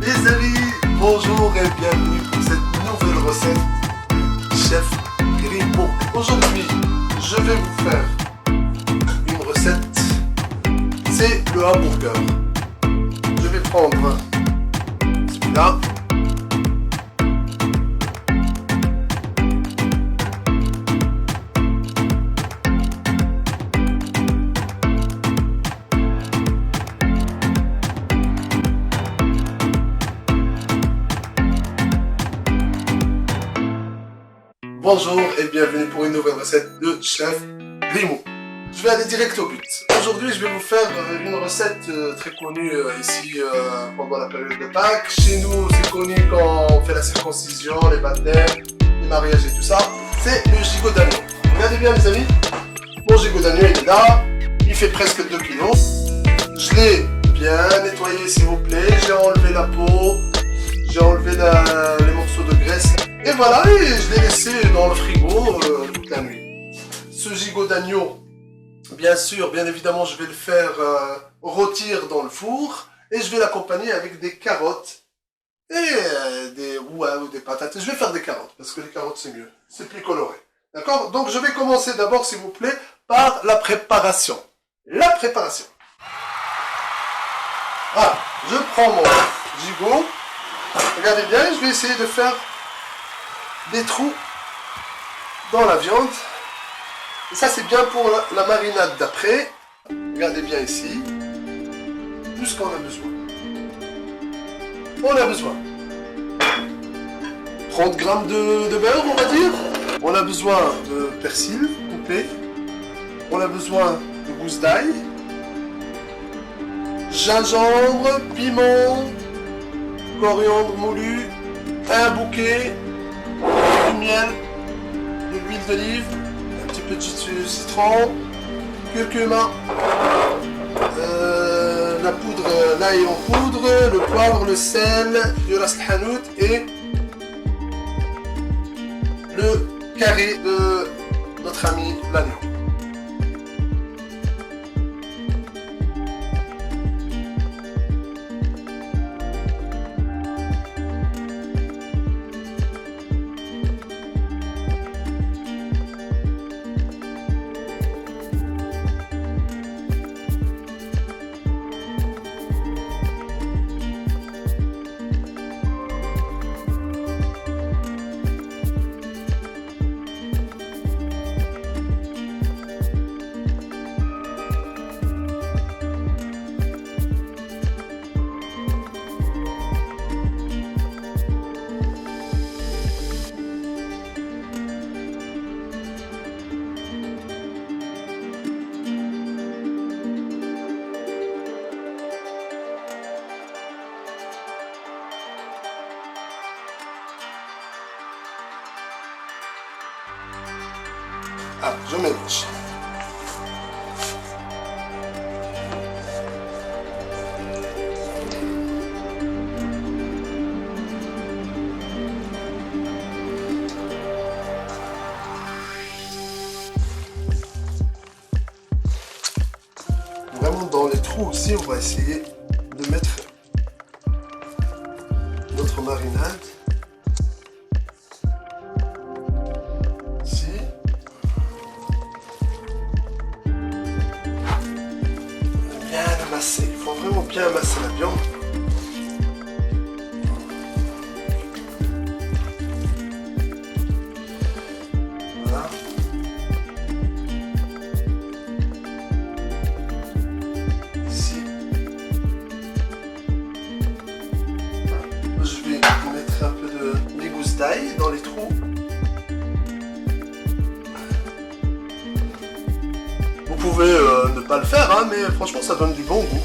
Les amis, bonjour et bienvenue pour cette nouvelle recette du chef Grimo. Aujourd'hui, je vais vous faire une recette, c'est le hamburger. Je vais prendre celui-là. Bonjour et bienvenue pour une nouvelle recette de Chef Grimo. Je vais aller direct au but. Aujourd'hui, je vais vous faire une recette très connue ici pendant la période de Pâques. Chez nous, c'est connu quand on fait la circoncision, les baptêmes, les mariages et tout ça. C'est le gigot d'agneau. Regardez bien les amis. Mon gigot d'agneau il est là. Il fait presque 2 kilos. Je l'ai bien nettoyé s'il vous plaît. J'ai enlevé la peau. J'ai enlevé les morceaux de graisse. Et voilà, et je l'ai laissé dans le frigo toute la nuit. Ce gigot d'agneau, bien sûr, bien évidemment, je vais le faire rôtir dans le four. Et je vais l'accompagner avec des carottes et des patates. Je vais faire des carottes, parce que les carottes c'est mieux. C'est plus coloré. D'accord? Donc je vais commencer d'abord, s'il vous plaît, par la préparation. La préparation. Voilà, je prends mon gigot. Regardez bien, je vais essayer de faire des trous dans la viande. Et ça c'est bien pour la marinade d'après. Regardez bien ici. Tout ce qu'on a besoin. On a besoin 30 grammes de beurre, on va dire. On a besoin de persil coupé. On a besoin de gousse d'ail, gingembre, piment, coriandre moulu, un bouquet, du miel, de l'huile d'olive, un petit peu de citron, curcuma, la poudre, l'ail en poudre, le poivre, le sel, du ras hanout et le carré de notre ami l'agneau. Ah, je mélange. Vraiment dans les trous aussi, on va essayer de mettre notre marinade. Il faut vraiment bien amasser la viande. Voilà. Ici. Je vais mettre un peu de gousse d'ail dans les trous. Vous pouvez ne pas le faire, hein, mais franchement ça donne du bon goût.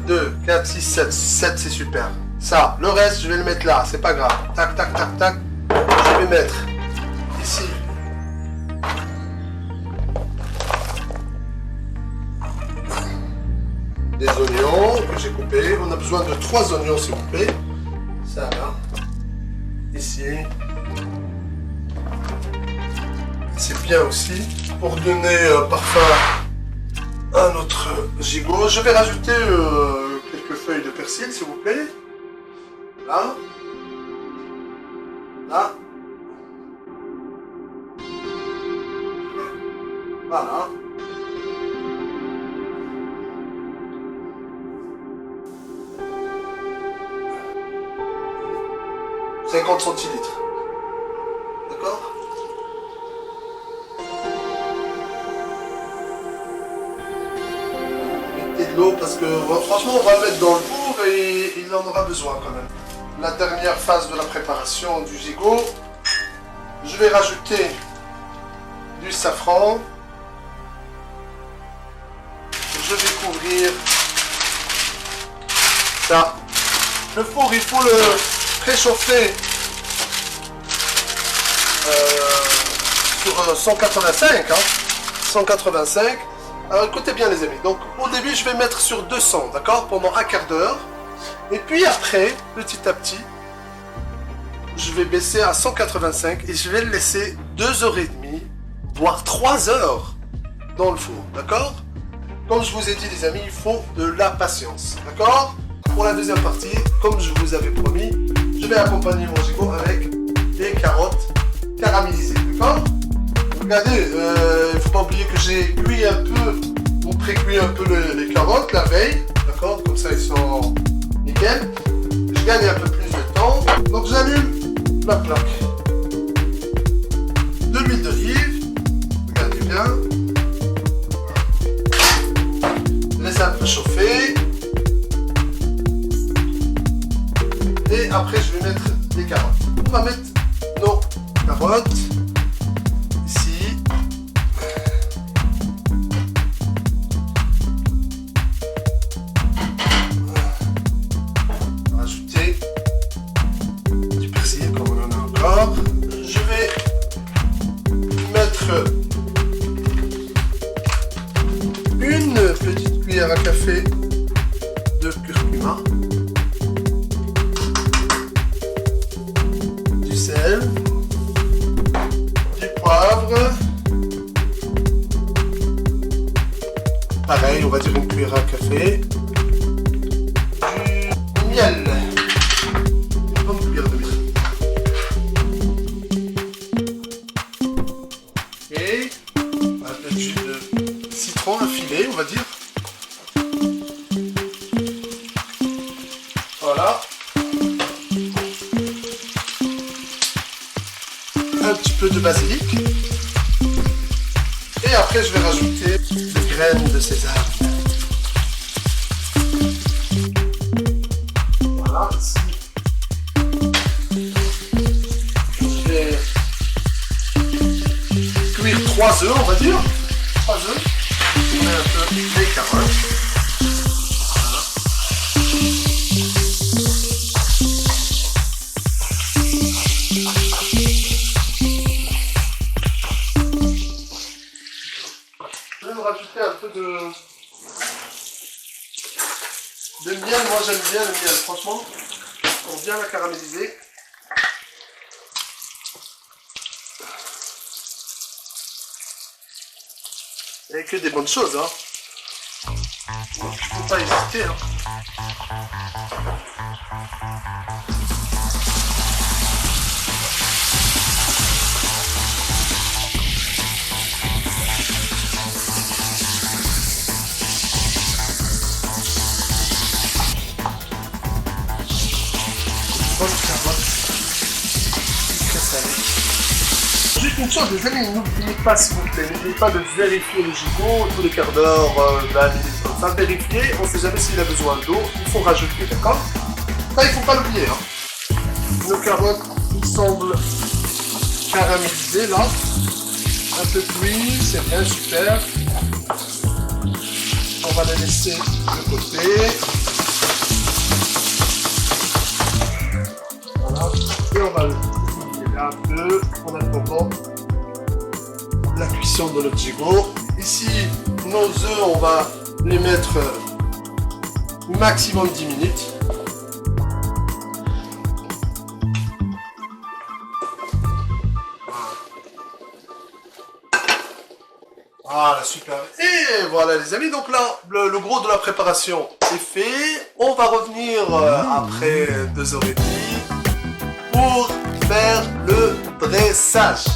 2, 4, 6, 7. 7 c'est super. Ça, le reste je vais le mettre là, c'est pas grave. Tac, tac, tac, tac. Je vais mettre ici. Des oignons que j'ai coupés. On a besoin de 3 oignons s'il vous plaît. Ça là. Ici. C'est bien aussi pour donner parfum à notre gigot. Je vais rajouter quelques persil, s'il vous plaît. Là. Là. Voilà. « 50 centilitres. D'accord? Mettez de l'eau parce que franchement on va le mettre dans le four et il en aura besoin quand même. La dernière phase de la préparation du gigot. Je vais rajouter du safran. Je vais couvrir ça. Le four, il faut le préchauffer sur 185. 185. Alors écoutez bien les amis. Donc au début, je vais mettre sur 200, d'accord, pendant un quart d'heure. Et puis après, petit à petit, je vais baisser à 185 et je vais le laisser 2h30, voire 3 heures dans le four, d'accord? Comme je vous ai dit les amis, il faut de la patience, d'accord? Pour la deuxième partie, comme je vous avais promis, je vais accompagner mon gigot avec des carottes caramélisées, d'accord? Regardez, il ne faut pas oublier que j'ai cuit un peu, ou pré-cuit un peu les carottes la veille, d'accord? Comme ça ils sont nickel. Je gagne un peu plus de temps, donc j'allume la plaque. De l'huile d'olive, regardez bien. Laisse un peu chauffer. Et après je vais mettre les carottes. On va mettre nos carottes ici. On va rajouter du persil comme on en a encore. Je vais mettre une petite cuillère à café de curcuma. Du poivre, pareil on va dire une cuillère à café, du miel, une bonne cuillère de miel, et un peu de jus de citron, un filet on va dire, voilà. Un petit peu de basilic et après je vais rajouter des graines de sésame. Voilà, ici je vais cuire 3 œufs on va dire, 3 œufs, on met un peu les carottes. Rajouter un peu de miel, moi j'aime bien le miel, franchement, pour bien la caraméliser. Et que des bonnes choses, hein. Faut pas hésiter, hein. Juste une chose, les amis, n'oubliez pas s'il vous plaît, n'oubliez pas de vérifier le gigot tous les quarts d'heure, 20 minutes, comme ça, vérifier, on ne sait jamais s'il a besoin d'eau, il faut rajouter, d'accord? Ça, il ne faut pas l'oublier, hein. Nos carottes semblent caramélisées là, un peu cuit, c'est bien, super. On va les laisser de côté. Voilà, et on va le un peu en attendant la cuisson de notre gigot. Ici, nos œufs, on va les mettre maximum 10 minutes. Voilà, super. Et voilà les amis, donc là, le gros de la préparation est fait. On va revenir après 2h30 pour faire le dressage.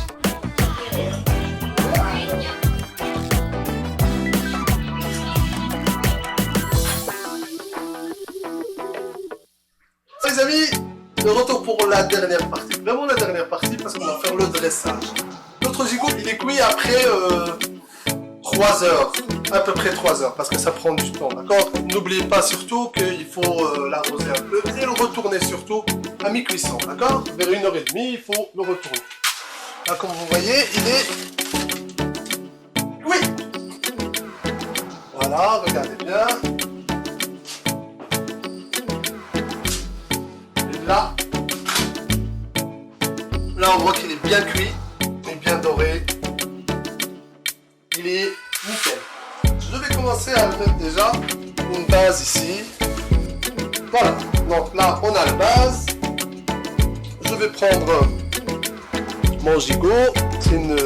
Les amis, de retour pour la dernière partie. Vraiment la dernière partie parce qu'on va faire le dressage. Notre gigot, il est cuit après 3 heures. À peu près 3 heures parce que ça prend du temps, d'accord? N'oubliez pas surtout qu'il faut l'arroser un peu et le retourner surtout à mi-cuisson, d'accord? Vers 1h30, il faut le retourner. Là, comme vous voyez, il est cuit. Voilà, regardez bien. Là, on voit qu'il est bien cuit, il est bien doré, il est nickel. Je vais commencer à mettre déjà une base ici. Voilà, donc là on a la base. Je vais prendre mon gigot, c'est une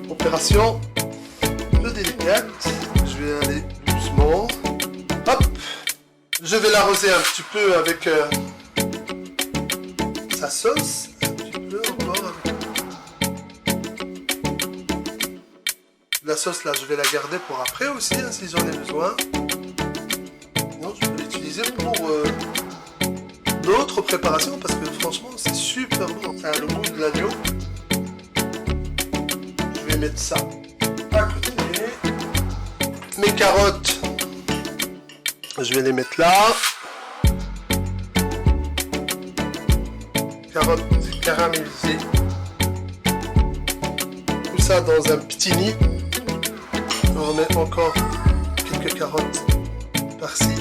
opération peu délicate. Je vais aller doucement. Hop, je vais l'arroser un petit peu avec sa sauce, un petit peu encore avec la sauce là, je vais la garder pour après aussi, hein, si j'en ai besoin. Non, je vais l'utiliser pour d'autres préparations parce que franchement c'est super bon. Ça a le goût de l'agneau. Je vais mettre ça à côté. Mes carottes, je vais les mettre là. Carottes caramélisées. Tout ça dans un petit nid. Je remets encore quelques carottes par-ci,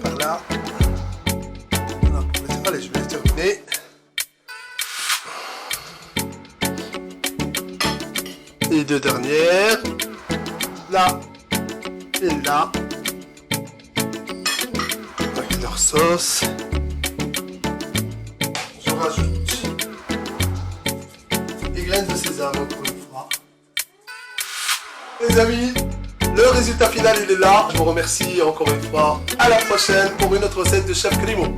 par-là. Voilà, pour les... Allez, je vais les terminer. Les deux dernières. Là et là. Avec leur sauce. Je rajoute des graines de sésame encore une fois. Les amis, le résultat final il est là. Je vous remercie encore une fois. À la prochaine pour une autre recette de Chef Grimaud.